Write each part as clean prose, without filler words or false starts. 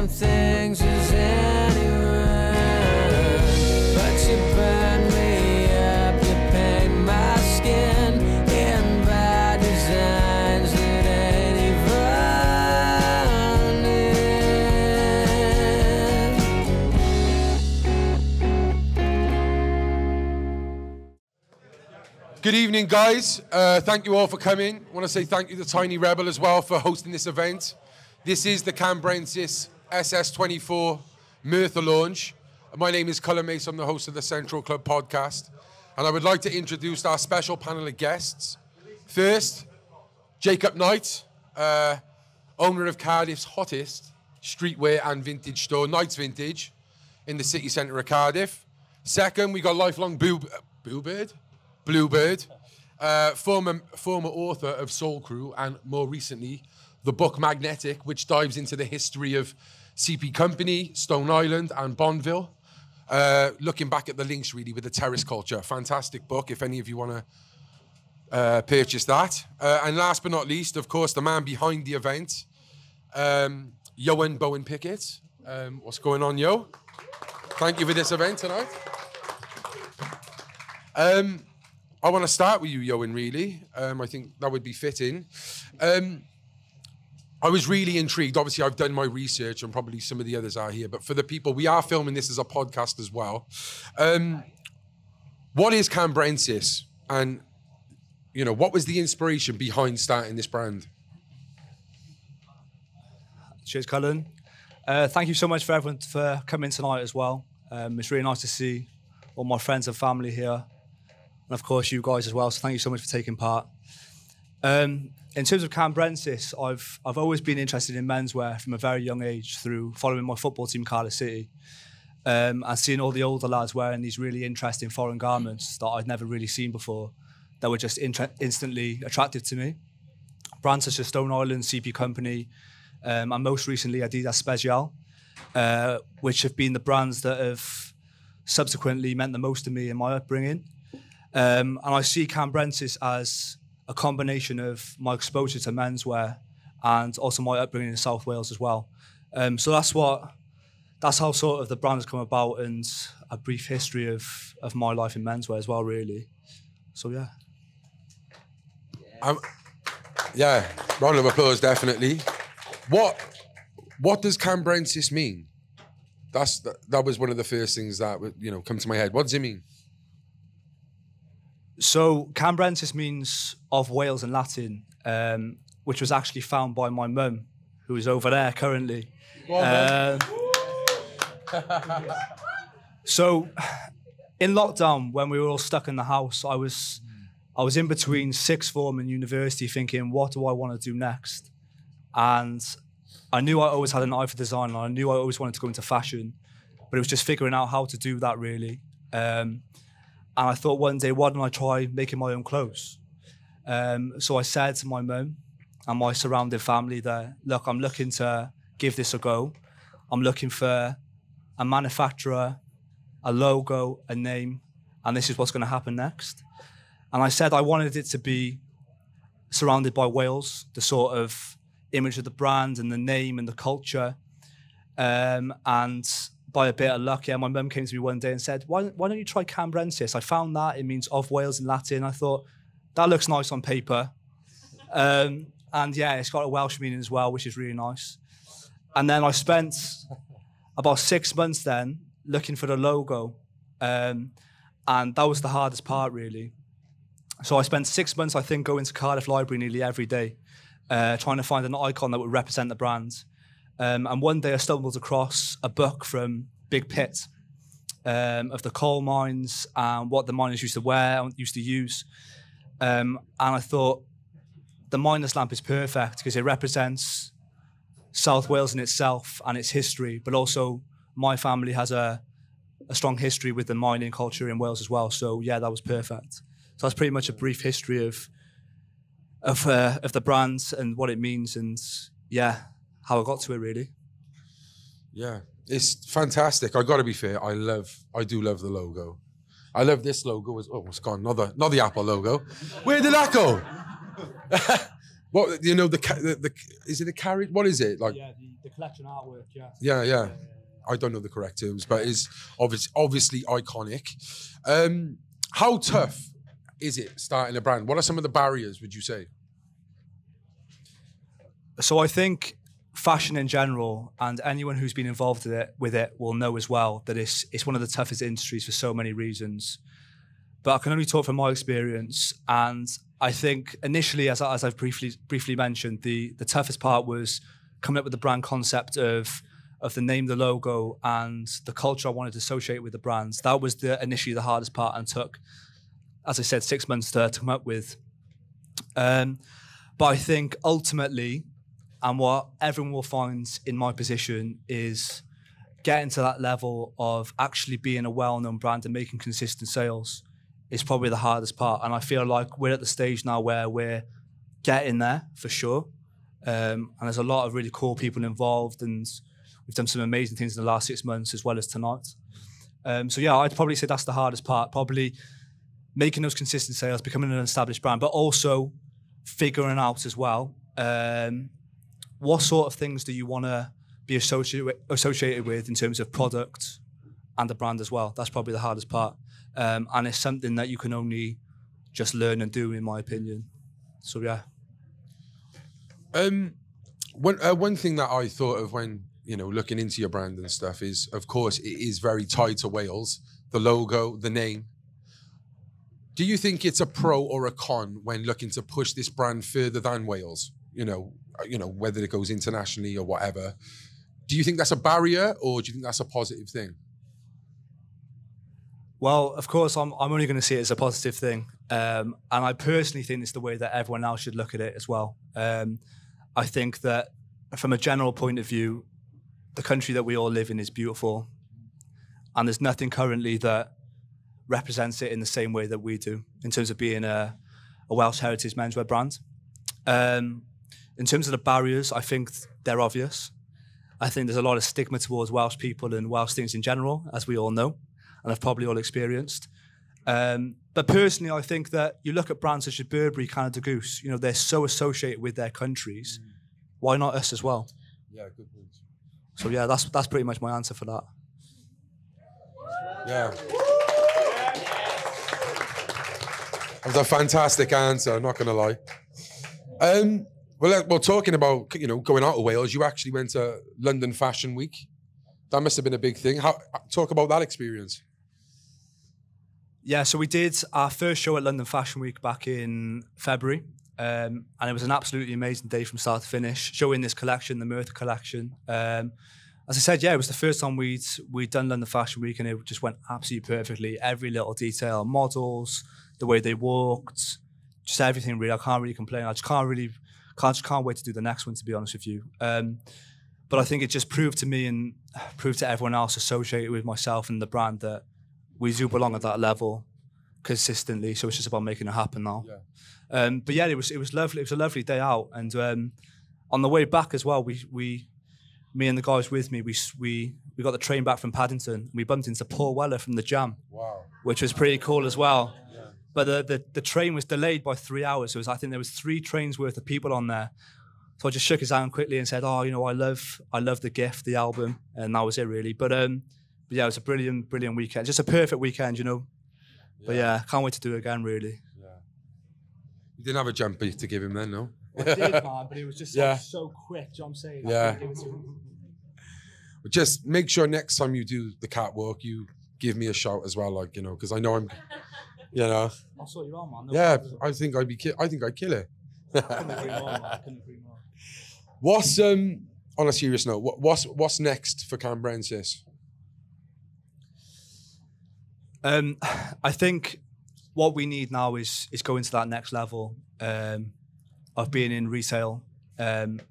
same things as anyone. But you burn me up, you paint my skin in bad designs that ain't even in. Good evening, guys. Thank you all for coming. I want to say thank you to Tiny Rebel as well for hosting this event. This is the Cambrensis SS24 Merthyr launch. My name is Cullen Mace. I'm the host of the Central Club podcast. And I would like to introduce our special panel of guests. First, Jacob Knight, owner of Cardiff's hottest streetwear and vintage store, Knight's Vintage, in the city centre of Cardiff. Second, we got lifelong Bluebird, former author of Soul Crew, and more recently, the book Magnetic, which dives into the history of CP Company, Stone Island, and Bonneville. Looking back at the links, really, with the terrace culture. Fantastic book, if any of you want to purchase that. And last but not least, of course, the man behind the event, Ioan Bowen Pickett. What's going on, Yo? Thank you for this event tonight. I want to start with you, Ioan, really. I think that would be fitting. I was really intrigued. Obviously, I've done my research, and probably some of the others are here. But for the people, we are filming this as a podcast as well. What is Cambrensis? And, you know, what was the inspiration behind starting this brand? Cheers, Cullen. Thank you so much for everyone for coming tonight as well. It's really nice to see all my friends and family here. And, of course, you guys as well. So thank you so much for taking part. In terms of Cambrensis, I've always been interested in menswear from a very young age through following my football team, Cardiff City, and seeing all the older lads wearing these really interesting foreign garments that I'd never really seen before that were just instantly attractive to me. Brands such as Stone Island, CP Company, and most recently Adidas Special, which have been the brands that have subsequently meant the most to me in my upbringing. And I see Cambrensis as a combination of my exposure to menswear and also my upbringing in South Wales as well. So that's how sort of the brand has come about, and a brief history of my life in menswear as well, really. So yeah. Yeah, round of applause, definitely. What does Cambrensis mean? That was one of the first things that would, you know, come to my head. What does it mean? So Cambrensis means of Wales in Latin, which was actually found by my mum, who is over there currently. So in lockdown, when we were all stuck in the house, I was in between sixth form and university thinking, what do I want to do next? And I knew I always had an eye for design, and I knew I always wanted to go into fashion, but it was just figuring out how to do that, really. And I thought one day, why don't I try making my own clothes? So I said to my mum and my surrounding family that, look, I'm looking to give this a go. I'm looking for a manufacturer, a logo, a name, and this is what's going to happen next. And I said I wanted it to be surrounded by Wales, the sort of image of the brand and the name and the culture. And by a bit of luck, yeah, my mum came to me one day and said, why don't you try Cambrensis? I found that it means of Wales in Latin. I thought, that looks nice on paper. And yeah, it's got a Welsh meaning as well, which is really nice. And then I spent about 6 months then looking for the logo. And that was the hardest part, really. So I spent 6 months, I think, going to Cardiff Library nearly every day, trying to find an icon that would represent the brand. And one day I stumbled across a book from Big Pitt of the coal mines and what the miners used to wear and used to use. And I thought, the miner's lamp is perfect because it represents South Wales in itself and its history, but also my family has a strong history with the mining culture in Wales as well. So yeah, that was perfect. So that's pretty much a brief history of the brand and what it means, and yeah, how I got to it, really. Yeah, it's fantastic. I got to be fair. I do love the logo. I love this logo. Oh, it's gone. Not the Apple logo. Where did that go? What, you know, is it a carriage? What is it? Like, Yeah, the collection artwork, yeah. Yeah. I don't know the correct terms, but it's obviously iconic. How tough is it starting a brand? What are some of the barriers, would you say? So I think fashion in general, and anyone who's been involved with it will know as well that it's one of the toughest industries for so many reasons. But I can only talk from my experience, and I think initially, as I've briefly mentioned, the toughest part was coming up with the brand concept of the name, the logo, and the culture I wanted to associate with the brands. That was initially the hardest part, and took, as I said, 6 months to come up with. But I think ultimately, and what everyone will find in my position, is getting to that level of actually being a well-known brand and making consistent sales is probably the hardest part. And I feel like we're at the stage now where we're getting there for sure. And there's a lot of really cool people involved, and we've done some amazing things in the last 6 months as well as tonight. So yeah, I'd probably say that's the hardest part, probably making those consistent sales, becoming an established brand, but also figuring out as well, what sort of things do you want to be associated with in terms of product and the brand as well. That's probably the hardest part. And it's something that you can only just learn and do, in my opinion. So yeah. One thing that I thought of when, you know, looking into your brand and stuff is, of course, it is very tied to Wales, the logo, the name. Do you think it's a pro or a con when looking to push this brand further than Wales? You know, whether it goes internationally or whatever. Do you think that's a barrier, or do you think that's a positive thing? Well, of course, I'm only going to see it as a positive thing. And I personally think it's the way that everyone else should look at it as well. I think that from a general point of view, the country that we all live in is beautiful. And there's nothing currently that represents it in the same way that we do, in terms of being a Welsh heritage menswear brand. In terms of the barriers, I think they're obvious. I think there's a lot of stigma towards Welsh people and Welsh things in general, as we all know, and have probably all experienced. But personally, I think that you look at brands such as Burberry, Canada Goose, you know, they're so associated with their countries. Why not us as well? Yeah, good point. So yeah, that's pretty much my answer for that. Yeah. That was a fantastic answer, I'm not going to lie. Well, talking about, you know, going out of Wales, you actually went to London Fashion Week. That must have been a big thing. Talk about that experience. Yeah, so we did our first show at London Fashion Week back in February. And it was an absolutely amazing day from start to finish, showing this collection, the Merthyr collection. As I said, yeah, it was the first time we'd done London Fashion Week, and it just went absolutely perfectly. Every little detail, models, the way they walked, just everything really. I can't really complain. I just can't wait to do the next one, to be honest with you. But I think it just proved to me and proved to everyone else associated with myself and the brand that we do belong at that level consistently. So it's just about making it happen now. Yeah. But yeah, it was lovely. It was a lovely day out, and on the way back as well, me and the guys with me, we got the train back from Paddington. We bumped into Paul Weller from the Jam. Wow. Which was pretty cool as well. Yeah. But the train was delayed by 3 hours. So I think there was 3 trains worth of people on there. So I just shook his hand quickly and said, "Oh, you know, I love The Gift, the album," and that was it really. But yeah, it was a brilliant weekend. Just a perfect weekend, you know. Yeah. But yeah, can't wait to do it again, really. Yeah. You didn't have a jumper to give him then, no? I did, man, but it was just so quick. Do you know what I'm saying? Yeah. Just make sure next time you do the catwalk, you give me a shout as well, like, you know, because I know I'm, you know. I'll sort you out, man. No yeah, problem. I think I'd kill it. I couldn't agree more, man. I couldn't agree more. What's on a serious note? What's next for Cambrensis? I think what we need now is going to that next level of being in retail and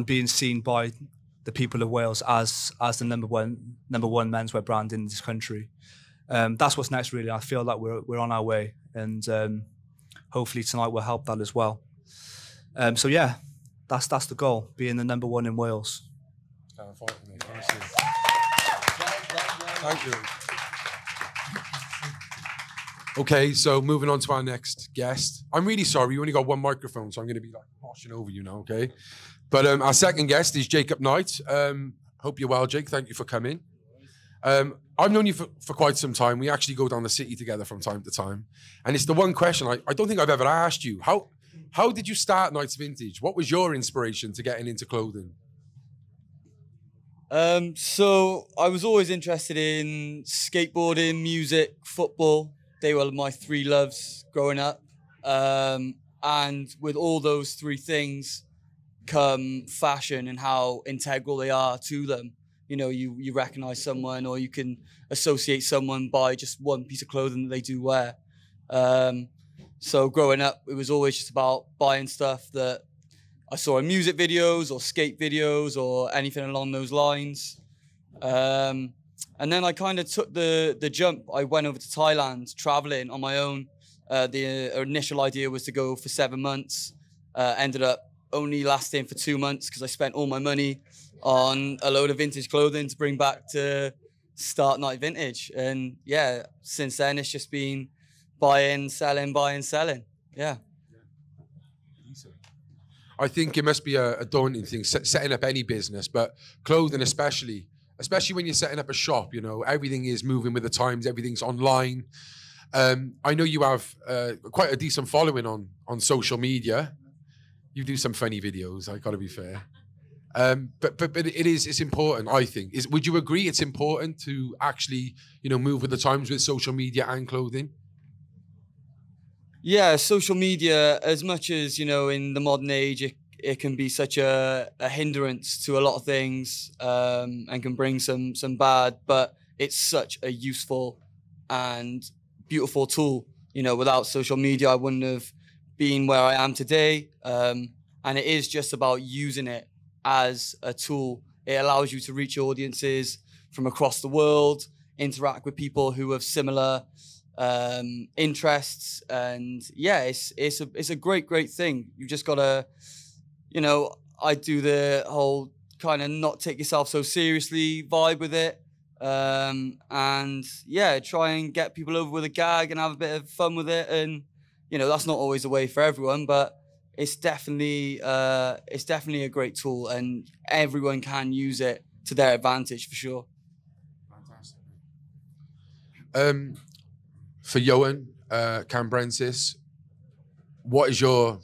being seen by the people of Wales as the number one menswear brand in this country. That's what's next, really. I feel like we're on our way, and hopefully tonight will help that as well. So yeah, that's the goal: being the number one in Wales. Thank you. Okay, so moving on to our next guest. I'm really sorry, you only got one microphone, so I'm going to be like washing over you now, okay? But our second guest is Jacob Knight. Hope you're well, Jake. Thank you for coming. I've known you for quite some time. We actually go down the city together from time to time. And it's the one question I don't think I've ever asked you. How did you start Knights Vintage? What was your inspiration to getting into clothing? So I was always interested in skateboarding, music, football. They were my three loves growing up. And with all those three things come fashion and how integral they are to them. You know, you recognize someone or you can associate someone by just one piece of clothing that they do wear. So growing up, it was always just about buying stuff that I saw in music videos or skate videos or anything along those lines. And then I kind of took the jump. I went over to Thailand traveling on my own. The initial idea was to go for 7 months. Ended up only lasting for 2 months because I spent all my money on a load of vintage clothing to bring back to start Knight Vintage. And yeah, since then it's just been buying, selling, yeah. I think it must be a daunting thing, setting up any business, but clothing especially when you're setting up a shop, you know, everything is moving with the times, everything's online. I know you have quite a decent following on social media. You do some funny videos, I gotta be fair. But it's important, I think. Would you agree it's important to actually, you know, move with the times with social media and clothing? Yeah, social media, as much as, you know, in the modern age, it can be such a hindrance to a lot of things and can bring some bad, but it's such a useful and beautiful tool. You know, without social media, I wouldn't have been where I am today. And it is just about using it as a tool. It allows you to reach audiences from across the world, interact with people who have similar interests, and yeah, it's a great thing. You just gotta, you know, I do the whole kind of not take yourself so seriously vibe with it, and yeah, try and get people over with a gag and have a bit of fun with it. And you know, that's not always the way for everyone, but it's definitely a great tool, and everyone can use it to their advantage for sure. Fantastic. For Ioan, Cambrensis, what is your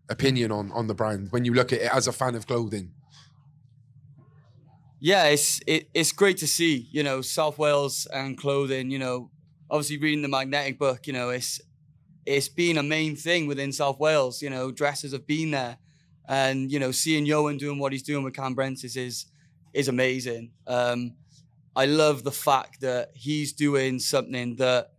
opinion on the brand when you look at it as a fan of clothing? Yeah, it's great to see, you know, South Wales and clothing. You know, obviously reading the Magnetic book, you know, it's been a main thing within South Wales. You know, dresses have been there, and you know, seeing Ioan doing what he's doing with Cambrensis is amazing. I love the fact that he's doing something that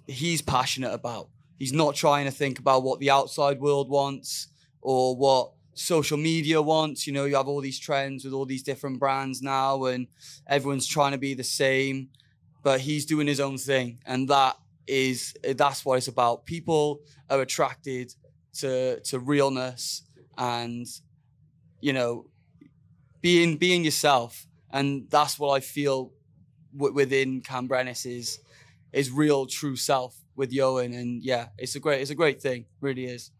he's passionate about. He's not trying to think about what the outside world wants or what social media wants. You know, you have all these trends with all these different brands now and everyone's trying to be the same, but he's doing his own thing. And that's what it's about. People are attracted to realness and, you know, being yourself. And that's what I feel within Cambrensis is real, true self with Ioan. And yeah, it's a great thing, really is.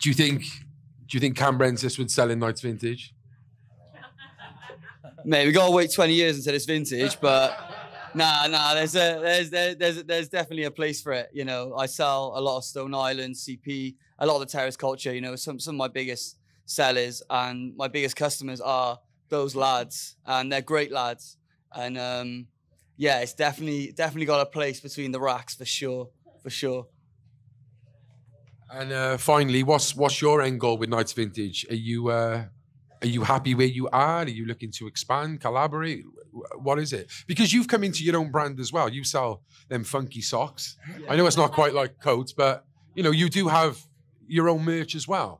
Do you think Cambrensis would sell in Knights Vintage? Mate, we gotta wait 20 years until it's vintage, but nah, there's definitely a place for it. You know, I sell a lot of Stone Island, CP, a lot of the terrace culture. You know, some of my biggest sellers and my biggest customers are those lads, and they're great lads. And yeah, it's definitely got a place between the racks for sure. And finally, what's your end goal with Knights Vintage? Are you happy where you are? Are you looking to expand, collaborate? What is it? Because you've come into your own brand as well. You sell them funky socks. I know it's not quite like coats, but you know, you do have your own merch as well.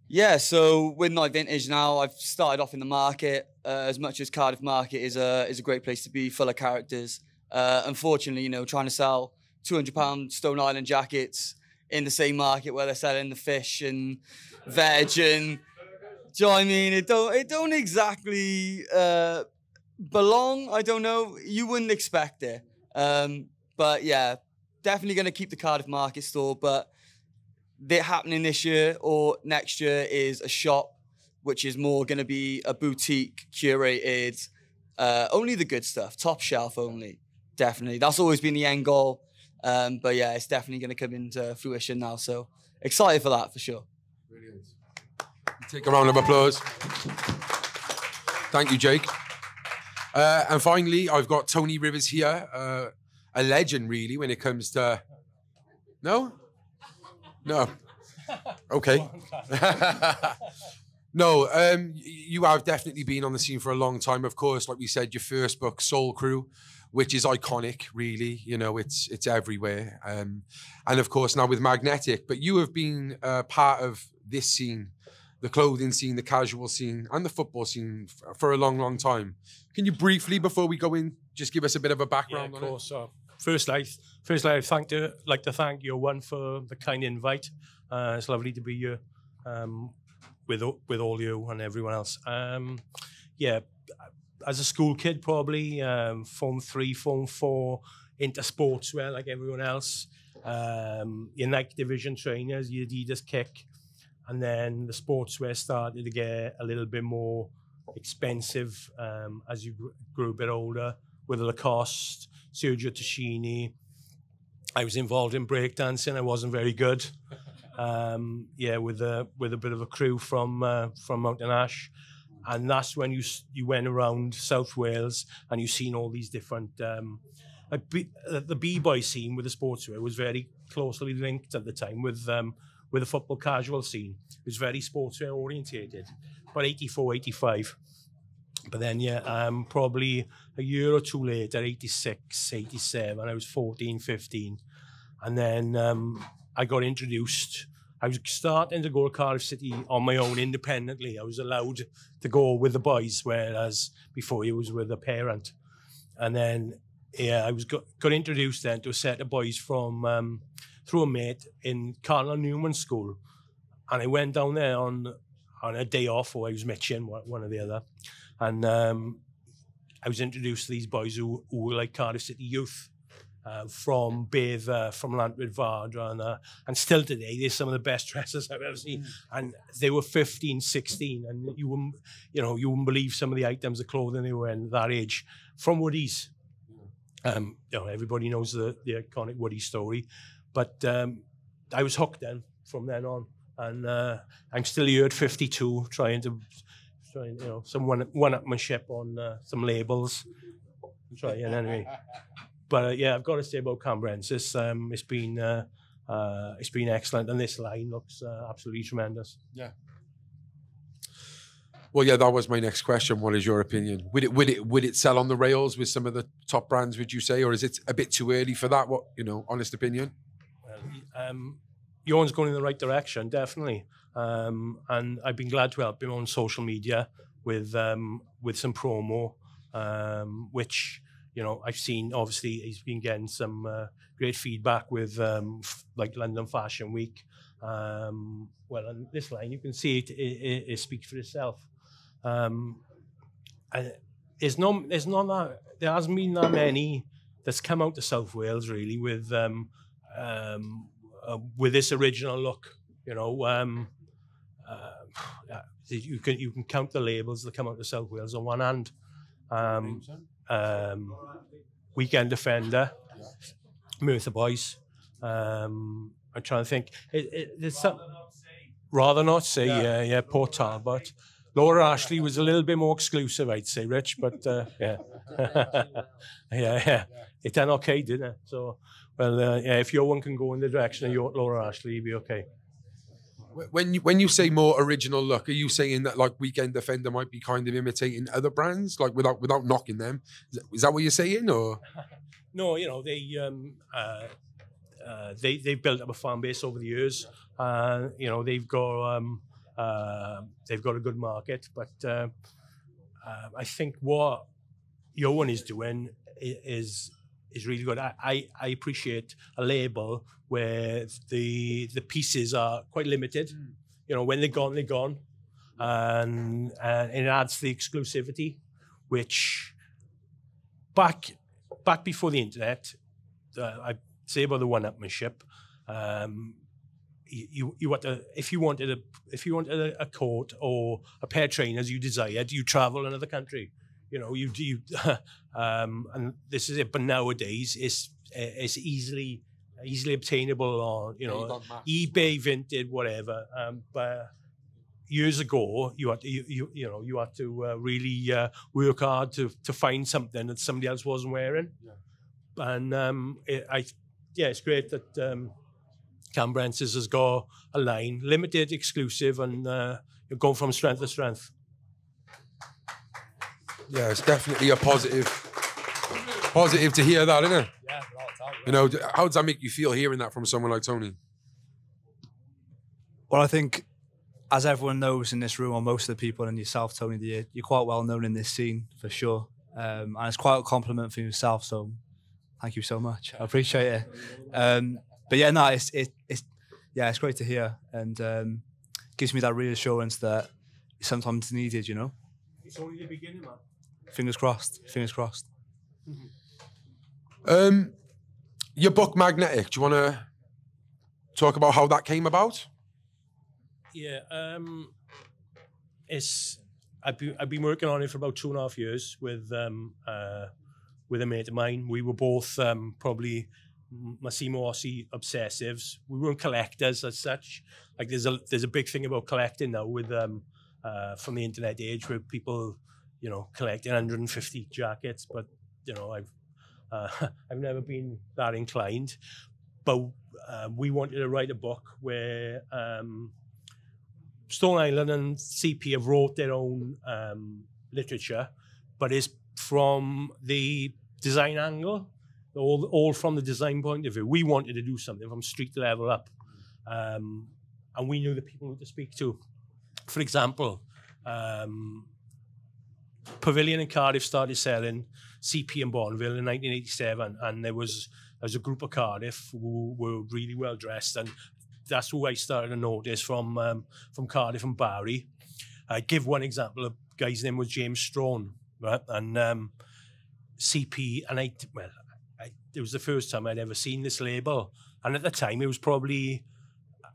Yeah, so with Knight Vintage now, I've started off in the market. As much as Cardiff market is a great place to be, full of characters. Unfortunately, you know, trying to sell £200 Stone Island jackets in the same market where they're selling the fish and veg and Do you know what I mean? It don't exactly belong. I don't know. You wouldn't expect it. But yeah, definitely going to keep the Cardiff Market store. But they're happening this year or next year is a shop, which is more going to be a boutique, curated, only the good stuff, top shelf only. Definitely. That's always been the end goal. But yeah, it's definitely going to come into fruition now. So excited for that, for sure. Brilliant. Take a round of applause. Thank you, Jake. And finally, I've got Tony Rivers here, a legend, really, when it comes to... No? No. Okay. No, you have definitely been on the scene for a long time. Of course, like we said, your first book, Soul Crew, which is iconic, really. You know, it's everywhere. And of course, now with Magnetic. But you have been part of this scene, the clothing scene, the casual scene, and the football scene for a long, long time. Can you briefly, before we go in, just give us a bit of a background on it? Of course. Firstly, I'd like to thank Ioan for the kind invite. It's lovely to be here with all you and everyone else. Yeah, as a school kid, probably Form 3, Form 4, into sportswear like everyone else. Your Nike division trainers, your Adidas kick, and then the sportswear started to get a little bit more expensive as you grew a bit older, with Lacoste, Sergio Tacchini. I was involved in breakdancing. I wasn't very good. Yeah, with a bit of a crew from Mountain Ash, and that's when you went around South Wales and you seen all these different. The b-boy scene with the sportswear was very closely linked at the time with the football casual scene. It was very sportswear orientated, about 84, 85. But then, yeah, probably a year or two later, 86, 87, I was 14, 15. And then I got introduced. I was starting to go to Cardiff City on my own independently. I was allowed to go with the boys, whereas before it was with a parent. And then, yeah, I was got introduced then to a set of boys from through a mate in Cardinal Newman School. And I went down there on a day off, or I was mitching, one or the other. And I was introduced to these boys who were like Cardiff City youth, from Bath, from Lantrid Vardra, and still today, they're some of the best dressers I've ever seen. And they were 15, 16, and you wouldn't believe some of the items of clothing they were in at that age, from Woody's. Everybody knows the iconic Woody story, but I was hooked then from then on, and I'm still here at 52, trying some one-upmanship on some labels. Trying anyway. But yeah, I've got to say about Cambrensis, it's been excellent, and this line looks absolutely tremendous. Yeah. Well, yeah, that was my next question. What is your opinion? Would it sell on the rails with some of the top brands? Would you say, or is it a bit too early for that? What honest opinion? Ioan's going in the right direction, definitely. And I've been glad to help him on social media with some promo, which I've seen. Obviously, he's been getting some great feedback with like London Fashion Week. Well, on this line, you can see it speaks for itself. And there hasn't been that many that's come out to South Wales really with this original look. You can count the labels that come out to South Wales on one hand. Weekend Defender, Merthyr Boys. I'm trying to think. There's some. Rather not say, yeah, Port Talbot. Laura Ashley was a little bit more exclusive, I'd say, Rich, but yeah. yeah. It done okay, didn't it? So, well, yeah, if Ioan can go in the direction of Laura Ashley, you'll be okay. When you say more original look, are you saying that like Weekend Defender might be kind of imitating other brands, like without knocking them? Is that what you're saying, or? No, they built up a fan base over the years. They've got a good market, but I think what Ioan is doing is really good. I appreciate a label where the pieces are quite limited. When they're gone, they're gone. and it adds the exclusivity, which back before the internet, I'd say about the one-upmanship. You had to, if you wanted a coat or a pair of trainers you desired, you travel another country. You know, and this is it. But nowadays, it's easily obtainable on, you know, eBay, Vinted, whatever. But years ago, you had to really work hard to find something that somebody else wasn't wearing. Yeah. And it's great that Cambrensis has got a line, limited, exclusive, and you're going from strength to strength. Yeah, it's definitely a positive to hear that, isn't it? Yeah, you know, how does that make you feel hearing that from someone like Tony? Well, I think, as everyone knows in this room, or most of the people, and yourself, Tony, you're quite well known in this scene for sure, and it's quite a compliment for yourself. So, thank you so much. I appreciate it. But yeah, no, it's great to hear, and gives me that reassurance that it's sometimes needed. You know. It's only the beginning, man. Fingers crossed. Fingers crossed. Your book Magnetic. Do you want to talk about how that came about? Yeah, I've been working on it for about 2.5 years with a mate of mine. We were both probably Massimo-Ossi obsessives. We weren't collectors as such. Like there's a big thing about collecting now with from the internet age where people, you know, collecting 150 jackets. But you know, I've never been that inclined. But we wanted to write a book where Stone Island and CP have wrote their own literature, but it's from the design angle, all from the design point of view. We wanted to do something from street level up, and we knew the people to speak to. For example, Pavilion in Cardiff started selling CP in Bonneville in 1987, and there was a group of Cardiff who were really well dressed, and that's who I started to notice from Cardiff and Barry. I'd give one example. A guy's name was James Strone, right? And CP, and it was the first time I'd ever seen this label. And at the time, it was probably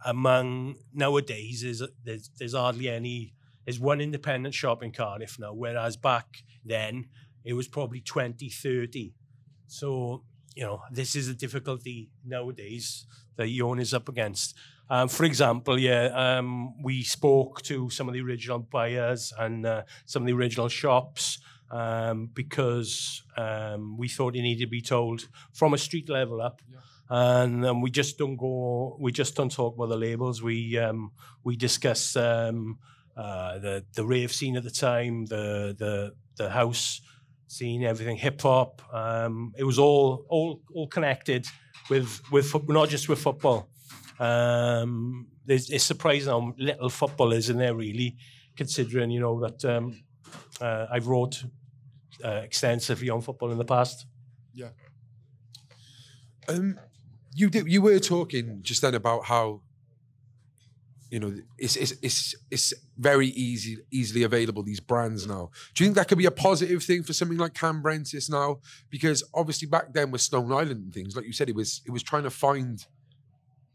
among, nowadays, there's hardly any, there's one independent shop in Cardiff now, whereas back then, it was probably 20, 30. So, you know, this is a difficulty nowadays that Ioan is up against. For example, we spoke to some of the original buyers and some of the original shops because we thought it needed to be told from a street level up. Yeah. And we just don't talk about the labels. We discuss the rave scene at the time, the house scene, everything, hip hop. It was all connected with not just with football. It's surprising how little football is in there, really, considering, you know, that I've wrote extensively on football in the past. Yeah. You were talking just then about how, you know, it's very easily available, these brands now. Do you think that could be a positive thing for something like Cambrensis now? Because obviously back then with Stone Island and things, like you said, it was trying to find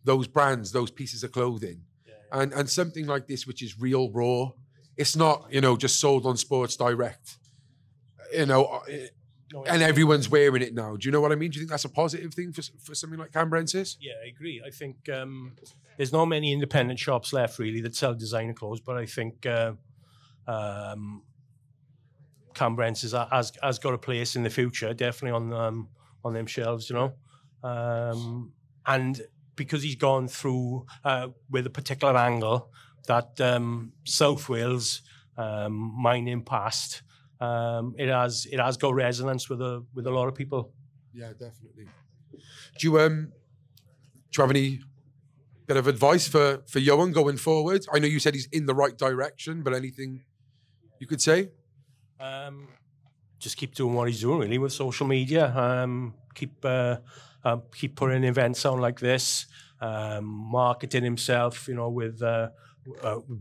those brands, those pieces of clothing. Yeah. And something like this, which is real raw, it's not, you know, just sold on Sports Direct, you know, and everyone's wearing it now. Do you know what I mean? Do you think that's a positive thing for something like Cambrensis? Yeah, I agree. I think there's not many independent shops left, really, that sell designer clothes, but I think Cambrensis has got a place in the future, definitely on them shelves, you know. And because he's gone through with a particular angle that South Wales mining past, it has got resonance with a lot of people. Yeah, definitely. Do you have any bit of advice for Ioan going forward? I know you said he's in the right direction, but anything you could say? Just keep doing what he's doing, really, with social media. Keep putting events on like this, marketing himself, you know, with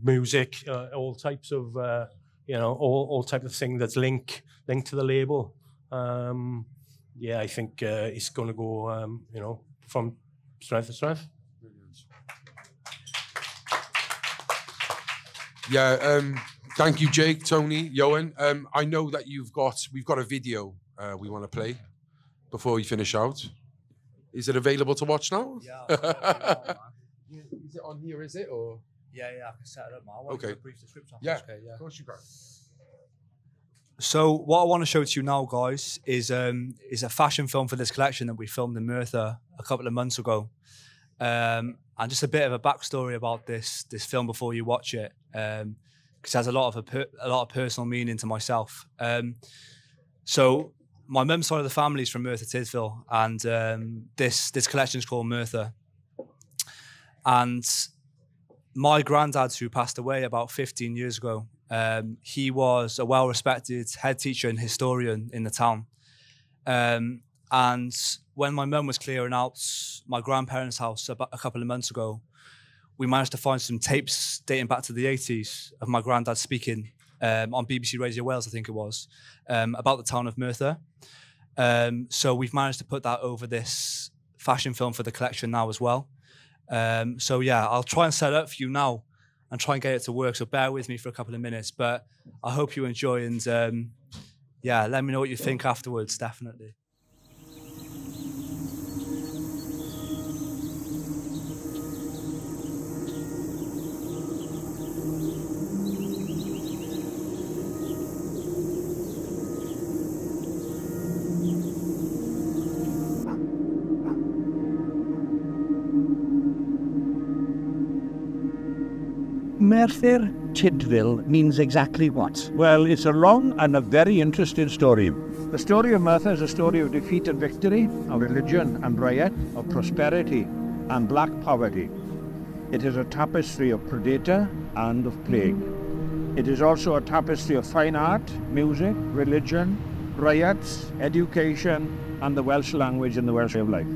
music, all types of all types of things that's linked to the label. Yeah, I think it's going to go from strength to strength. Yeah, thank you, Jake, Tony, Ioan. I know that we've got a video we want to play before we finish out. Is it available to watch now? Yeah. Is it on here, is it? Or? Yeah, I can set it up now. Okay. A brief description. Yeah, okay, yeah. Of course you can. So what I want to show to you now, guys, is a fashion film for this collection that we filmed in Merthyr a couple of months ago. And just a bit of a backstory about this film before you watch it, because it has a lot of personal meaning to myself. So my mum's side of the family is from Merthyr Tydfil, and this collection is called Merthyr. And my granddad, who passed away about 15 years ago, he was a well-respected head teacher and historian in the town. And when my mum was clearing out my grandparents' house about a couple of months ago, we managed to find some tapes dating back to the 80s of my granddad speaking on BBC Radio Wales, I think it was, about the town of Merthyr. So we've managed to put that over this fashion film for the collection now as well. So yeah, I'll try and set it up for you now and try and get it to work. So bear with me for a couple of minutes, but I hope you enjoy, and yeah, let me know what you think afterwards, definitely. Merthyr Tydfil means exactly what? Well, it's a long and a very interesting story. The story of Merthyr is a story of defeat and victory, of religion and riot, of prosperity and black poverty. It is a tapestry of predator and of plague. It is also a tapestry of fine art, music, religion, riots, education, and the Welsh language and the Welsh way of life.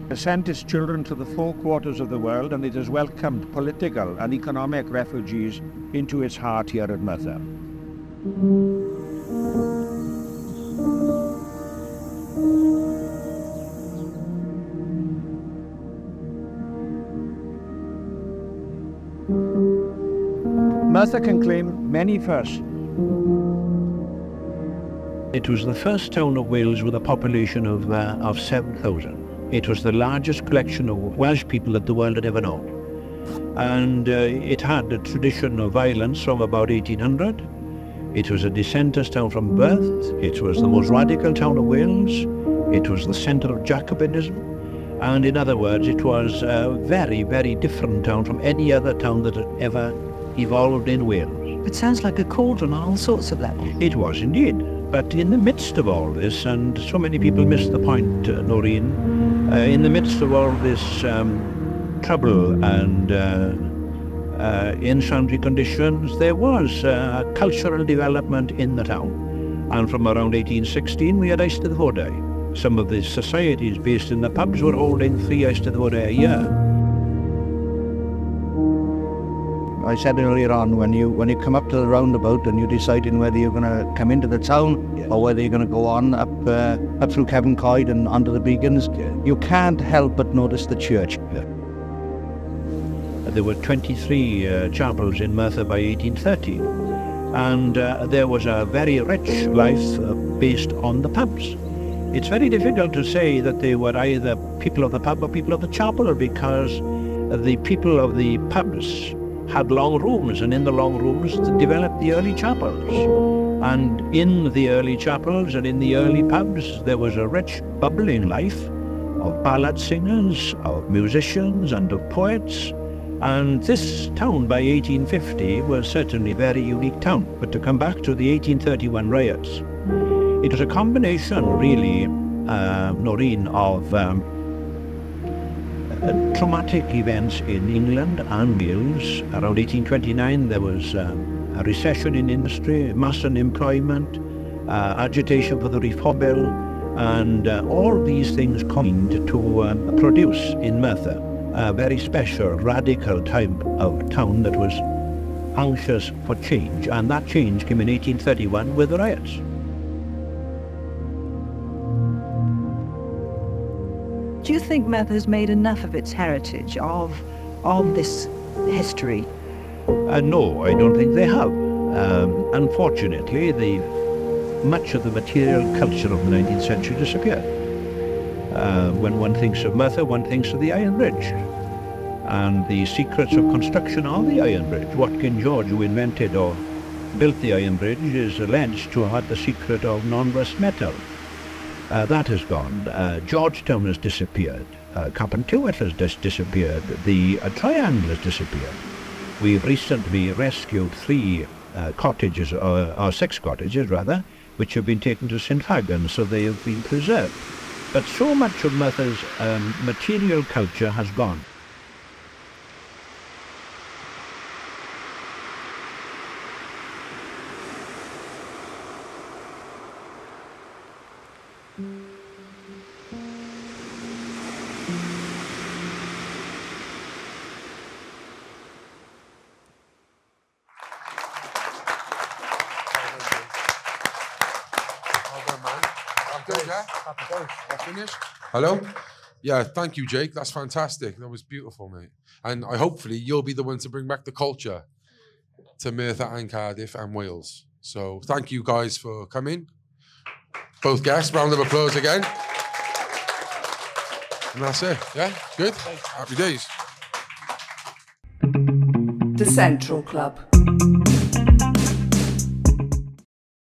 It has sent its children to the four quarters of the world, and it has welcomed political and economic refugees into its heart here at Merthyr. Merthyr can claim many firsts. It was the first town of Wales with a population of 7,000. It was the largest collection of Welsh people that the world had ever known. And it had a tradition of violence from about 1800. It was a dissenters town from birth. It was the most radical town of Wales. It was the centre of Jacobinism. And in other words, it was a very, very different town from any other town that had ever evolved in Wales. It sounds like a cauldron on all sorts of levels. It was indeed. But in the midst of all this, and so many people miss the point, Noreen, in the midst of all this trouble and in sundry conditions, there was a cultural development in the town. And from around 1816, we had Eisteddfodau. Some of the societies based in the pubs were holding 3 Eisteddfodau a year. I said earlier on, when you come up to the roundabout and you're deciding whether you're going to come into the town or whether you're going to go on up through Kevin Coyd and onto the Beacons, you can't help but notice the church. There were 23 chapels in Merthyr by 1830, and there was a very rich life based on the pubs. It's very difficult to say that they were either people of the pub or people of the chapel, because the people of the pubs had long rooms, and in the long rooms developed the early chapels. And in the early chapels and in the early pubs, there was a rich, bubbling life of ballad singers, of musicians, and of poets. And this town by 1850 was certainly a very unique town. But to come back to the 1831 riots, it was a combination, really, Noreen, of traumatic events in England and Wales. Around 1829 there was a recession in industry, mass unemployment, agitation for the Reform Bill, and all these things combined to produce in Merthyr a very special, radical type of town that was anxious for change, and that change came in 1831 with the riots. Do you think Merthyr's made enough of its heritage, of this history? No, I don't think they have. Unfortunately, much of the material culture of the 19th century disappeared. When one thinks of Merthyr, one thinks of the Iron Bridge. And the secrets of construction of the Iron Bridge. Watkin George, who invented or built the Iron Bridge, is alleged to have had the secret of non-rust metal. That has gone. Georgetown has disappeared. Carpentuet has disappeared. The Triangle has disappeared. We've recently rescued 3 cottages, or 6 cottages rather, which have been taken to St Hagen, so they have been preserved. But so much of Merthyr's material culture has gone. Hello? Yeah, thank you, Jake. That's fantastic. That was beautiful, mate. And hopefully you'll be the one to bring back the culture to Merthyr and Cardiff and Wales. So thank you guys for coming. Both guests, round of applause again. And that's it. Yeah? Good? Happy days. The Central Club.